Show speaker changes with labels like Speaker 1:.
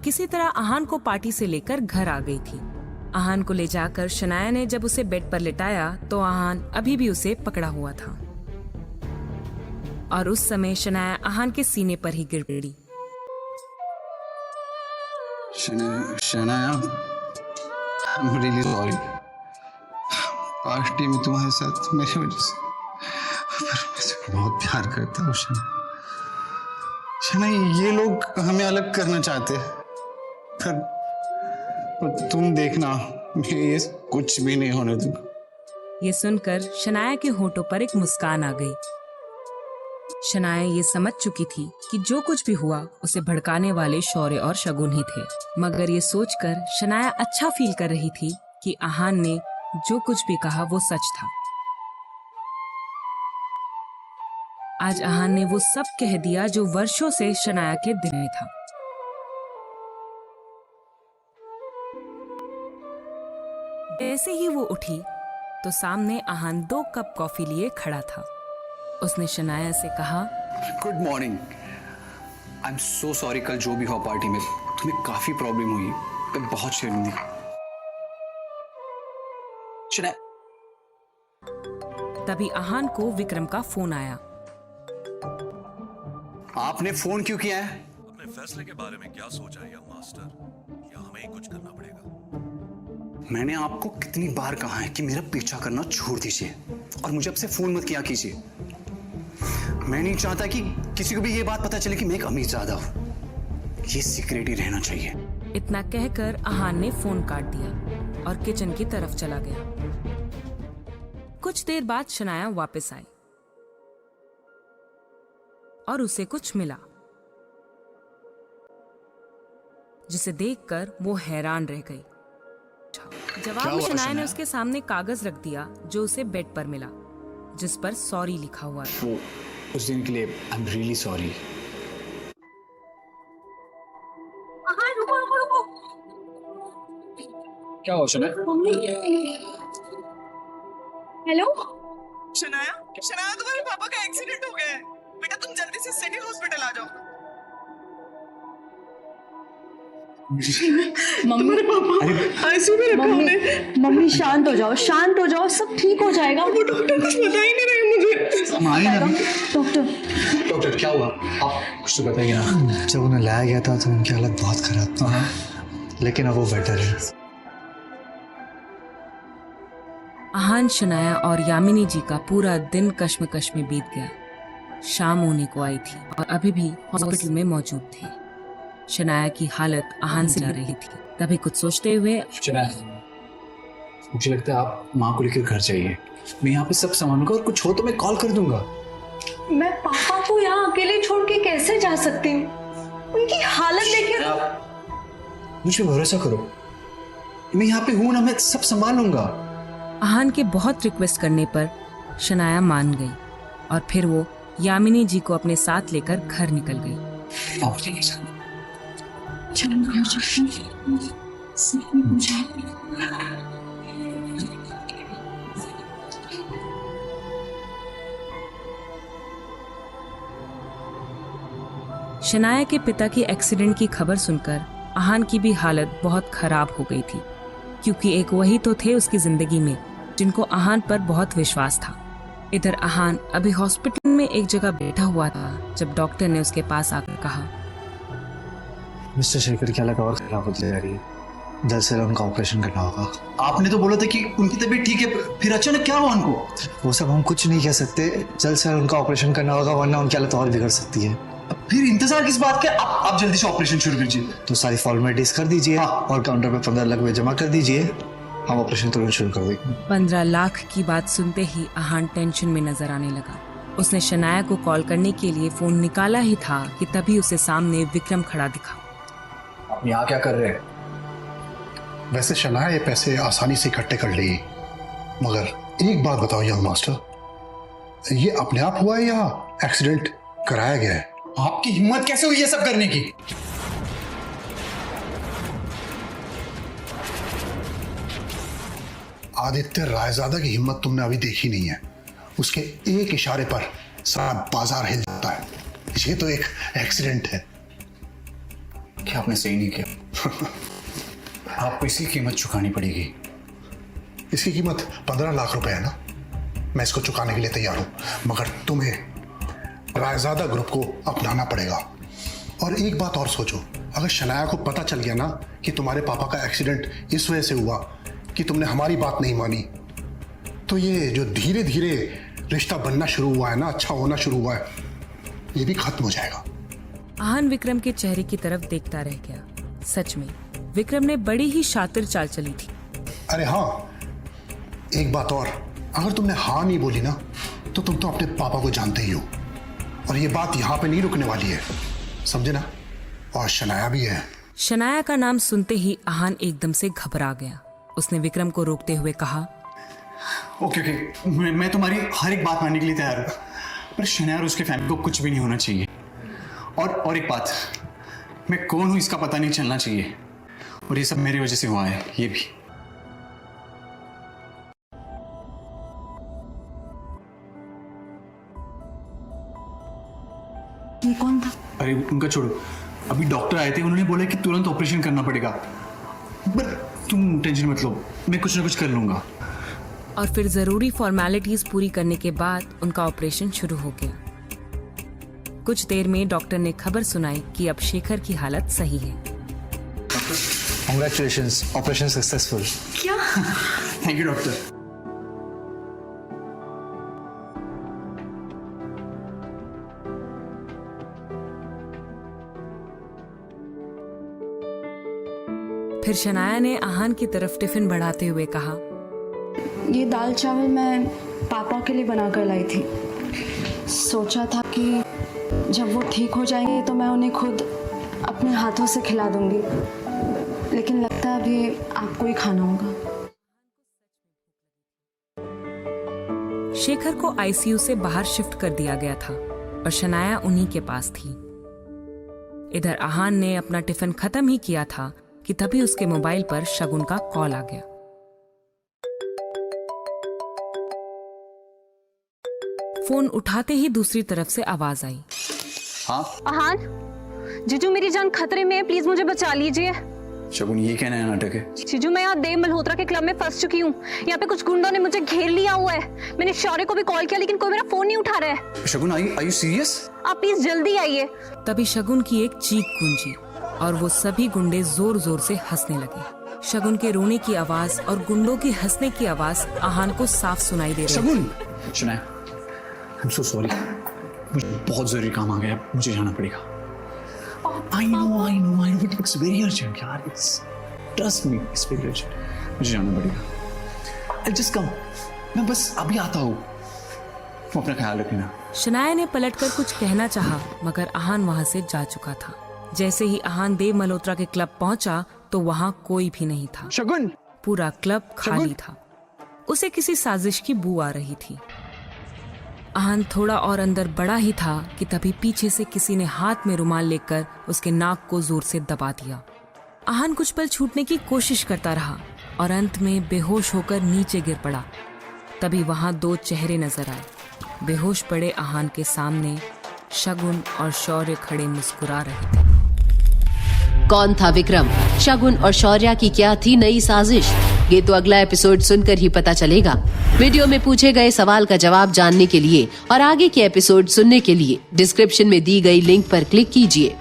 Speaker 1: किसी तरह आहान को पार्टी से लेकर घर आ गई थी। आहान को ले जाकर शनाया ने जब उसे बेड पर लिटाया तो आहान अभी भी उसे पकड़ा हुआ था और उस समय शनाया आहान के सीने पर ही गिर पड़ी।
Speaker 2: Shanaya, I'm really sorry। Party में तुम्हारे साथ मेरी वजह से, पर मैं तुम्हें बहुत प्यार करता हूँ शनाया, ये लोग हमें अलग करना चाहते हैं, पर तुम देखना, ये कुछ भी नहीं होने दूंगा।
Speaker 1: ये सुनकर शनाया के होठों पर एक मुस्कान आ गई। शनाया ये समझ चुकी थी कि जो कुछ भी हुआ उसे भड़काने वाले शौर्य और शगुन ही थे, मगर ये सोचकर शनाया अच्छा फील कर रही थी कि आहान ने जो कुछ भी कहा वो सच था। आज आहान ने वो सब कह दिया जो वर्षों से शनाया के दिल में था। जैसे ही वो उठी तो सामने आहान 2 कप कॉफी लिए खड़ा था। उसने शनाया से कहा,
Speaker 2: good morning. I am so sorry, कल जो भी हुआ पार्टी में तुम्हें काफी प्रॉब्लम हुई, मैं बहुत शर्मिंदा।
Speaker 1: तभी आहान को विक्रम का फोन आया।
Speaker 2: आपने फोन क्यों किया है?
Speaker 3: अपने फैसले के बारे में क्या सोचा है यंग मास्टर, या हमें ही कुछ करना पड़ेगा?
Speaker 2: मैंने आपको कितनी बार कहा है कि मेरा पीछा करना छोड़ दीजिए और मुझे अब से फोन मत किया कीजिए। मैं नहीं चाहता कि किसी को भी ये बात पता चले कि मैं एक अमीरजादा हूं। ये सीक्रेट ही रहना चाहिए।
Speaker 1: इतना कहकर आहान ने फोन काट दिया और किचन की तरफ चला गया। कुछ देर बाद शनाया वापस आई और उसे कुछ मिला, जिसे देखकर वो हैरान रह गई। जवाब में शनाया ने उसके सामने कागज रख दिया जो उसे बेड पर मिला, जिस पर सॉरी लिखा हुआ था।
Speaker 2: उस दिन के लिए आई एम रियली सॉरी। क्या हो शनाया?
Speaker 4: हेलो शनाया, शनाया तुम्हारे पापा का एक्सीडेंट हो गया है बेटा, तुम जल्दी से सिटी हॉस्पिटल आ जाओ।
Speaker 5: मम्मी
Speaker 4: पापा आईसीयू में रखा उन्हें।
Speaker 5: मम्मी शांत हो जाओ, सब ठीक हो जाएगा।
Speaker 4: वो डॉक्टर कुछ बता ही नहीं रहे मुझे।
Speaker 2: डॉक्टर क्या हुआ? आप कुछ तो बताइए ना।
Speaker 6: जब उन्हें लाया गया था तो उनकी हालत बहुत खराब थी, लेकिन अब वो बेटर है।
Speaker 1: आहान, शनाया और यामिनी जी का पूरा दिन कश्मकश में बीत गया। शाम होने को आई थी और अभी भी हॉस्पिटल में मौजूद थे। शनाया की हालत आहान से जा रही थी। तभी कुछ सोचते हुए,
Speaker 2: शनाया, मुझे लगता है आप माँ को लेकर घर जाइए। मैं यहाँ पे सब संभालूंगा और कुछ हो तो मैं कॉल कर दूंगा।
Speaker 5: मैं पापा को यहाँ अकेले छोड़ के कैसे जा सकती हूँ? उनकी हालत देखिए।
Speaker 2: मुझ पे भरोसा करो, मैं यहाँ पे हूँ ना, मैं सब संभाल लूंगा।
Speaker 1: आहान के बहुत रिक्वेस्ट करने पर शनाया मान गई और फिर वो यामिनी जी को अपने साथ लेकर घर निकल गई।
Speaker 2: आप
Speaker 1: शनाया के पिता की एक्सीडेंट की खबर सुनकर आहान की भी हालत बहुत खराब हो गई थी, क्योंकि एक वही तो थे उसकी जिंदगी में जिनको आहान पर बहुत विश्वास था। इधर आहान अभी हॉस्पिटल में एक जगह बैठा हुआ था जब डॉक्टर ने उसके पास आकर कहा,
Speaker 6: मिस्टर शेखर की हालत और खराब होती जा रही है, जल्द से जल्द उनका ऑपरेशन करना होगा।
Speaker 2: आपने तो बोला था कि उनकी तबीयत ठीक है, फिर अचानक क्या हुआ उनको?
Speaker 6: वो सब हम कुछ नहीं कह सकते, जल्द से जल्द उनका ऑपरेशन करना होगा, वरना उनकी हालत और बिगड़ सकती है।
Speaker 2: फिर इंतजार किस बात का? आप जल्दी से ऑपरेशन शुरू कीजिए।
Speaker 6: तो सारी फॉर्मेलिटीज कर दीजिए और काउंटर पे 15 लाख रुपए जमा कर दीजिए, हम ऑपरेशन तुरंत शुरू कर देंगे।
Speaker 1: 15 लाख की बात सुनते ही आहान टेंशन में नजर आने लगा। उसने शनाया को कॉल करने के लिए फोन निकाला ही था कि तभी उसे सामने विक्रम खड़ा दिखा।
Speaker 2: आप यहाँ क्या कर रहे हैं?
Speaker 7: वैसे शनाया ये पैसे आसानी से इकट्ठे कर ली, मगर एक बात बताओ यंग मास्टर, ये अपने आप हुआ है या एक्सीडेंट कराया गया है?
Speaker 2: आपकी हिम्मत कैसे हुई ये सब करने की?
Speaker 7: आदित्य रायजादा की हिम्मत तुमने अभी देखी नहीं है। उसके एक इशारे पर सारा बाजार हिल जाता है। ये तो एक एक्सीडेंट है।
Speaker 2: क्या आपने सही नहीं किया? आपको इसकी कीमत चुकानी पड़ेगी।
Speaker 7: इसकी कीमत 15 लाख रुपए है ना? मैं इसको चुकाने के लिए तैयार हूं, मगर तुम्हें रायजादा ग्रुप को अपनाना पड़ेगा। और एक बात और सोचो, अगर शनाया को पता चल गया ना कि तुम्हारे पापा का एक्सीडेंट इस वजह से हुआ कि तुमने हमारी बात नहीं मानी, तो ये जो धीरे धीरे रिश्ता बनना शुरू हुआ है ना, अच्छा होना शुरू हुआ है, ये भी खत्म हो जाएगा।
Speaker 1: आहान विक्रम के चेहरे की तरफ देखता रह गया। सच में विक्रम ने बड़ी ही शातिर चाल चली थी।
Speaker 7: अरे हाँ, एक बात और, अगर तुमने हाँ नहीं बोली ना, तो तुम तो अपने पापा को जानते ही हो, और ये बात यहाँ पे नहीं रुकने वाली है, समझे ना? और शनाया भी है।
Speaker 1: शनाया का नाम सुनते ही आहान एकदम से घबरा गया। उसने विक्रम को रोकते हुए कहा,
Speaker 2: ओके मैं तुम्हारी हर एक बात मानने के लिए तैयार हूँ, पर शनाया और उसके फैमिली को कुछ भी नहीं होना चाहिए। और एक बात, मैं कौन हूँ इसका पता नहीं चलना चाहिए, और ये सब मेरी वजह से हुआ है। ये भी
Speaker 5: ये कौन था?
Speaker 2: अरे उनका छोड़ो, अभी डॉक्टर आए थे, उन्होंने बोला कि तुरंत ऑपरेशन करना पड़ेगा। पर तुम टेंशन मत लो, मैं कुछ ना कुछ कर लूंगा।
Speaker 1: और फिर जरूरी फॉर्मेलिटीज पूरी करने के बाद उनका ऑपरेशन शुरू हो गया। कुछ देर में डॉक्टर ने खबर सुनाई कि अब शेखर की हालत सही है।
Speaker 6: Congratulations, operation successful.
Speaker 5: क्या?
Speaker 2: Thank you doctor.
Speaker 1: फिर शनाया ने आहान की तरफ टिफिन बढ़ाते हुए कहा,
Speaker 5: ये दाल चावल मैं पापा के लिए बनाकर लाई थी। सोचा था कि जब वो ठीक हो जाएंगे तो मैं उन्हें खुद अपने हाथों से खिला दूंगी, लेकिन लगता है अभी आपको ही खाना होगा।
Speaker 1: शेखर को आईसीयू से बाहर शिफ्ट कर दिया गया था और शनाया उन्हीं के पास थी। इधर आहान ने अपना टिफिन खत्म ही किया था कि तभी उसके मोबाइल पर शगुन का कॉल आ गया। फोन उठाते ही दूसरी तरफ से आवाज आई,
Speaker 2: हाँ
Speaker 8: आहान, जीजू मेरी जान खतरे में है, प्लीज मुझे बचा लीजिए।
Speaker 2: शगुन, ये क्या नया नाटक है?
Speaker 8: जीजू मैं यहाँ देव मल्होत्रा के क्लब में फंस चुकी हूँ। यहाँ पे कुछ गुंडों ने मुझे घेर लिया हुआ है। मैंने शौर्य को भी कॉल किया लेकिन कोई मेरा फोन नहीं उठा रहा है।
Speaker 2: शगुन, आर यू सीरियस?
Speaker 8: आप प्लीज जल्दी आइए।
Speaker 1: तभी शगुन की एक चीख गूंजी और वो सभी गुंडे जोर जोर से हंसने लगे। शगुन के रोने की आवाज और गुंडों की हंसने की आवाज आहान को साफ सुनाई दे रही थी।
Speaker 2: शगुन, सुनाया, I'm so sorry, मुझे बहुत जरूरी काम आ गया, मुझे जाना पड़ेगा। I know, but it's very urgent यार, trust me, it's very urgent, मुझे जाना पड़ेगा। I'll just come, मैं बस अभी आता हूँ, तुम अपना ख्याल रखना।
Speaker 1: शनाया ने पलटकर कुछ कहना चाहा, मगर आहान वहां से जा चुका था। जैसे ही आहान देव मल्होत्रा के क्लब पहुंचा तो वहां कोई भी नहीं था।
Speaker 6: शगुन,
Speaker 1: पूरा क्लब खाली था। उसे किसी साजिश की बू आ रही थी। आहान थोड़ा और अंदर बढ़ा ही था कि तभी पीछे से किसी ने हाथ में रुमाल लेकर उसके नाक को जोर से दबा दिया। आहान कुछ पल छूटने की कोशिश करता रहा और अंत में बेहोश होकर नीचे गिर पड़ा। तभी वहां दो चेहरे नजर आए। बेहोश पड़े आहान के सामने शगुन और शौर्य खड़े मुस्कुरा रहे थे।
Speaker 9: कौन था विक्रम? शगुन और शौर्या की क्या थी नई साजिश? ये तो अगला एपिसोड सुनकर ही पता चलेगा। वीडियो में पूछे गए सवाल का जवाब जानने के लिए और आगे के एपिसोड सुनने के लिए डिस्क्रिप्शन में दी गई लिंक पर क्लिक कीजिए।